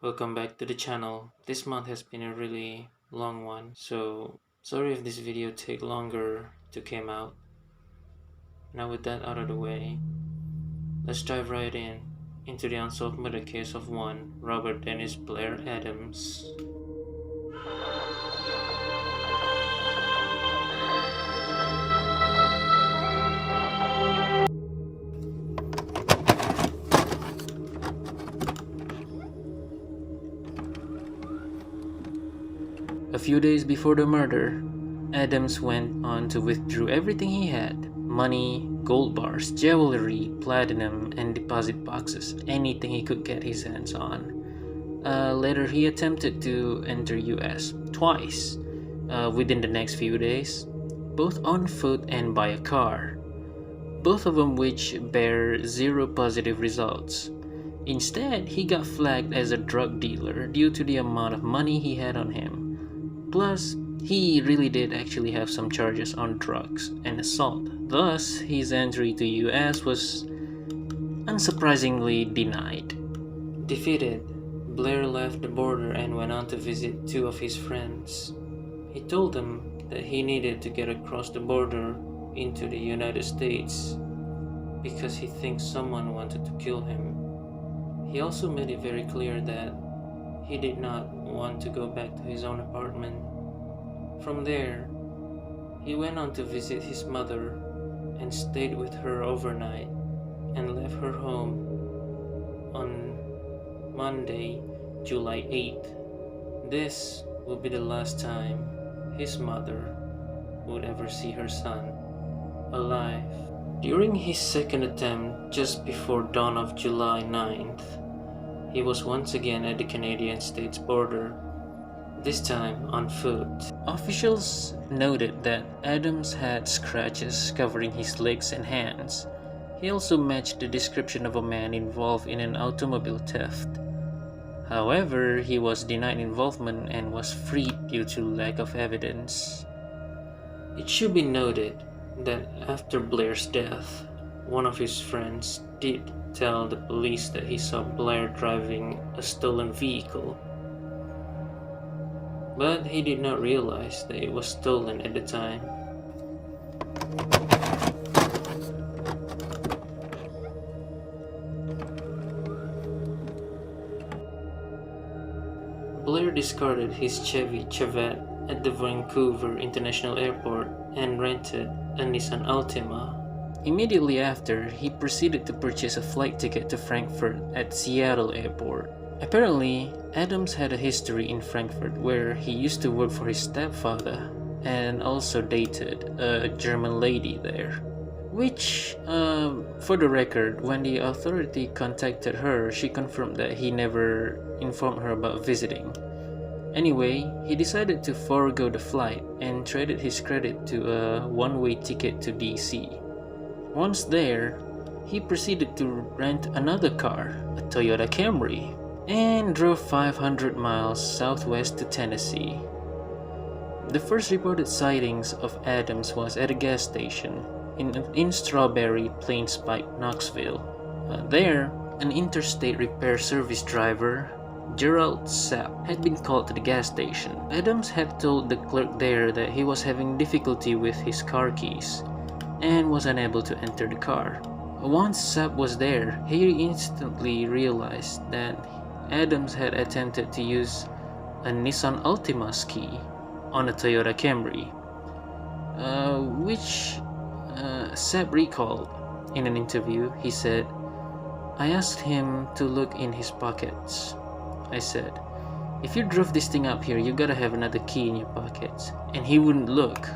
Welcome back to the channel. This month has been a really long one, so sorry if this video take longer to come out. Now with that out of the way, let's dive right into the unsolved murder case of one Robert Dennis Blair Adams. A few days before the murder, Adams went on to withdraw everything he had: money, gold bars, jewelry, platinum, and deposit boxes, anything he could get his hands on. Later, he attempted to enter US twice within the next few days, both on foot and by a car, both of them which bear zero positive results. Instead, he got flagged as a drug dealer due to the amount of money he had on him. Plus, he really did actually have some charges on drugs and assault. Thus, his entry to US was unsurprisingly denied. Defeated, Blair left the border and went on to visit two of his friends. He told them that he needed to get across the border into the United States because he thinks someone wanted to kill him. He also made it very clear that he did not want to go back to his own apartment. From there, he went on to visit his mother and stayed with her overnight and left her home on Monday, July 8th. This would be the last time his mother would ever see her son alive. During his second attempt, just before dawn of July 9th, he was once again at the Canadian state's border, this time on foot. Officials noted that Adams had scratches covering his legs and hands. He also matched the description of a man involved in an automobile theft. However, he was denied involvement and was freed due to lack of evidence. It should be noted that after Blair's death, one of his friends did tell the police that he saw Blair driving a stolen vehicle, but he did not realize that it was stolen at the time. Blair discarded his Chevy Chevette at the Vancouver International Airport and rented a Nissan Altima. Immediately after, he proceeded to purchase a flight ticket to Frankfurt at Seattle Airport. Apparently, Adams had a history in Frankfurt where he used to work for his stepfather and also dated a German lady there. Which, for the record, when the authority contacted her, she confirmed that he never informed her about visiting. Anyway, he decided to forego the flight and traded his credit to a one-way ticket to DC. Once there, he proceeded to rent another car, a Toyota Camry, and drove 500 miles southwest to Tennessee. The first reported sightings of Adams was at a gas station in Strawberry Plains Pike, Knoxville. There, an interstate repair service driver, Gerald Sapp, had been called to the gas station. Adams had told the clerk there that he was having difficulty with his car keys and was unable to enter the car. Once Sapp was there, he instantly realized that Adams had attempted to use a Nissan Altima's key on a Toyota Camry, which Sapp recalled in an interview. He said, "I asked him to look in his pockets. I said, if you drove this thing up here, you gotta have another key in your pockets. And he wouldn't look."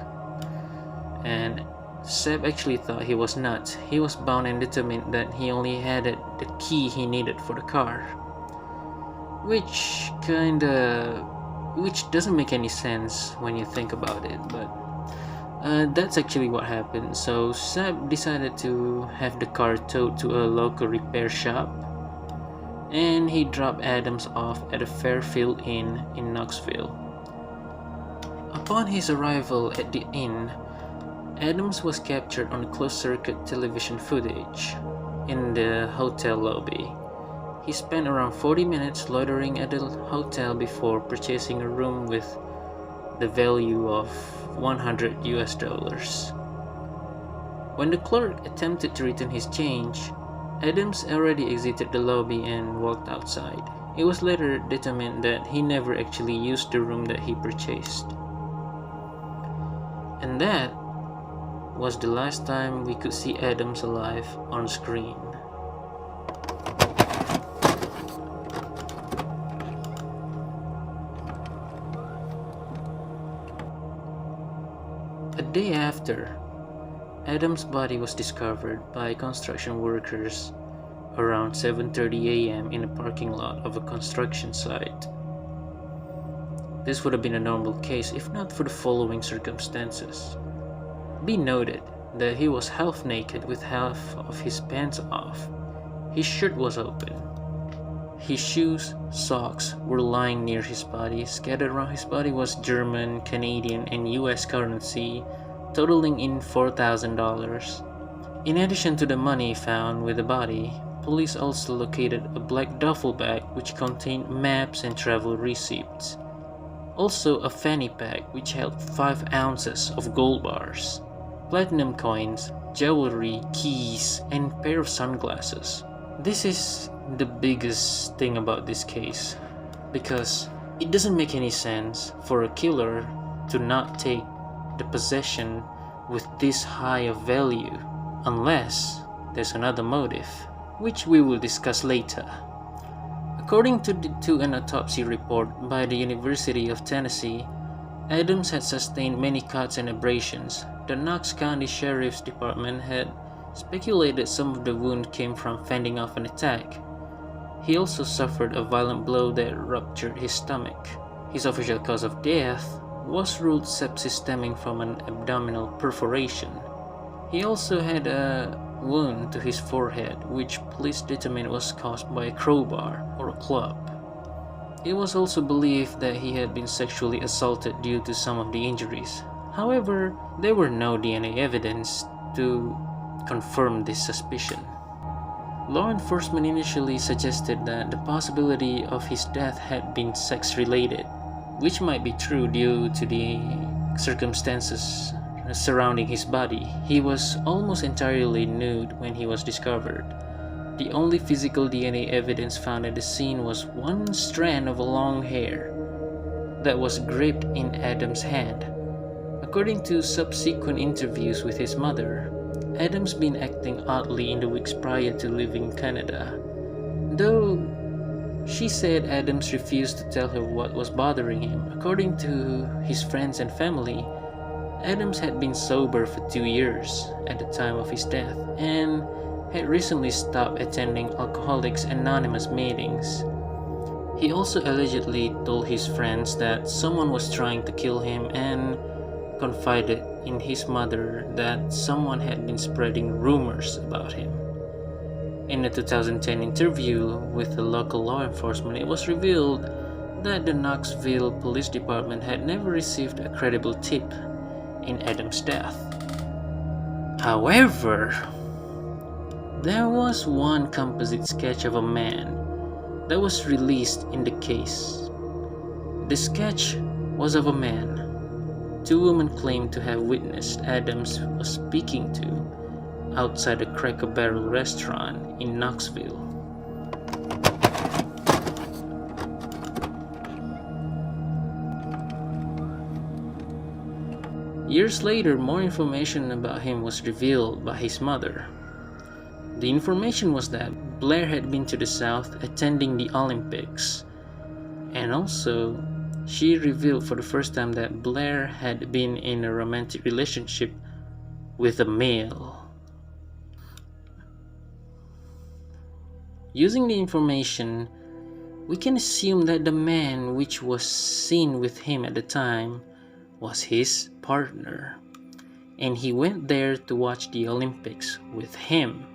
And Sapp actually thought he was nuts. He was bound and determined that he only had the key he needed for the car. Which doesn't make any sense when you think about it, but that's actually what happened. So Sapp decided to have the car towed to a local repair shop, and he dropped Adams off at a Fairfield Inn in Knoxville. Upon his arrival at the inn, Adams was captured on closed-circuit television footage in the hotel lobby. He spent around 40 minutes loitering at the hotel before purchasing a room with the value of $100. When the clerk attempted to return his change, Adams already exited the lobby and walked outside. It was later determined that he never actually used the room that he purchased. And that was the last time we could see Adams alive on screen. A day after, Adams' body was discovered by construction workers around 7:30 a.m. in a parking lot of a construction site. This would have been a normal case if not for the following circumstances. Be noted that he was half naked with half of his pants off. His shirt was open. His shoes, socks were lying near his body. Scattered around his body was German, Canadian, and US currency, totaling in $4,000. In addition to the money found with the body, police also located a black duffel bag which contained maps and travel receipts. Also a fanny pack which held 5 ounces of gold bars, platinum coins, jewelry, keys, and a pair of sunglasses. This is the biggest thing about this case, because it doesn't make any sense for a killer to not take the possession with this high of value unless there's another motive, which we will discuss later. According to an autopsy report by the University of Tennessee, Adams had sustained many cuts and abrasions. The Knox County Sheriff's Department had speculated some of the wound came from fending off an attack. He also suffered a violent blow that ruptured his stomach. His official cause of death was ruled sepsis stemming from an abdominal perforation. He also had a wound to his forehead, which police determined was caused by a crowbar or a club. It was also believed that he had been sexually assaulted due to some of the injuries. However, there were no DNA evidence to confirm this suspicion. Law enforcement initially suggested that the possibility of his death had been sex-related, which might be true due to the circumstances surrounding his body. He was almost entirely nude when he was discovered. The only physical DNA evidence found at the scene was one strand of long hair that was gripped in Adams' hand. According to subsequent interviews with his mother, Adams been acting oddly in the weeks prior to leaving Canada. Though she said Adams refused to tell her what was bothering him. According to his friends and family, Adams had been sober for 2 years at the time of his death and had recently stopped attending Alcoholics Anonymous meetings. He also allegedly told his friends that someone was trying to kill him and confided in his mother that someone had been spreading rumors about him. In a 2010 interview with the local law enforcement, it was revealed that the Knoxville Police Department had never received a credible tip in Adams' death. However, there was one composite sketch of a man that was released in the case. The sketch was of a man 2 women claimed to have witnessed Adams was speaking to outside a Cracker Barrel restaurant in Knoxville. Years later, more information about him was revealed by his mother. The information was that Blair had been to the South attending the Olympics, and also she revealed for the first time that Blair had been in a romantic relationship with a male. Using the information, we can assume that the man which was seen with him at the time was his partner, and he went there to watch the Olympics with him.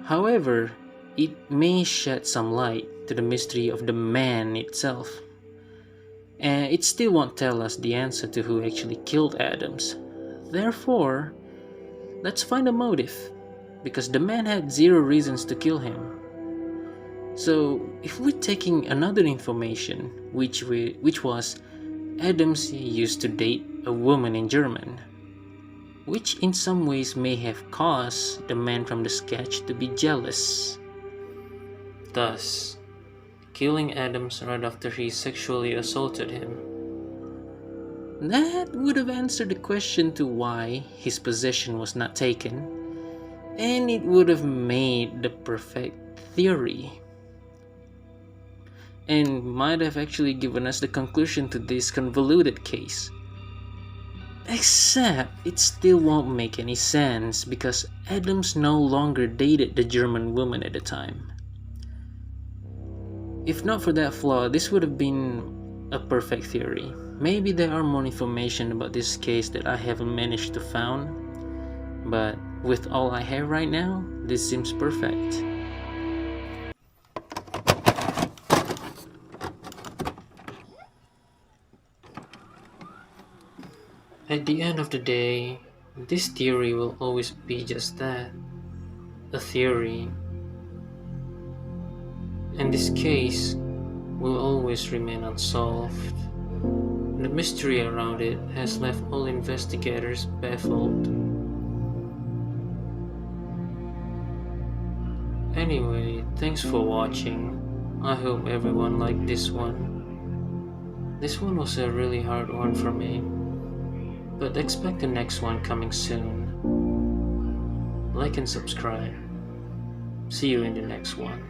However, it may shed some light to the mystery of the man itself. And it still won't tell us the answer to who actually killed Adams. Therefore, let's find a motive, because the man had 0 reasons to kill him. So if we're taking another information, which was Adams used to date a woman in German, which in some ways may have caused the man from the sketch to be jealous. Thus, killing Adams right after he sexually assaulted him. That would have answered the question to why his possession was not taken, and it would have made the perfect theory. And might have actually given us the conclusion to this convoluted case. Except it still won't make any sense because Adams no longer dated the German woman at the time. If not for that flaw, this would have been a perfect theory. Maybe there are more information about this case that I haven't managed to find, but with all I have right now, this seems perfect. At the end of the day, this theory will always be just that, a theory. And this case will always remain unsolved. The mystery around it has left all investigators baffled. Anyway, thanks for watching. I hope everyone liked this one. This one was a really hard one for me, but expect the next one coming soon. Like and subscribe. See you in the next one.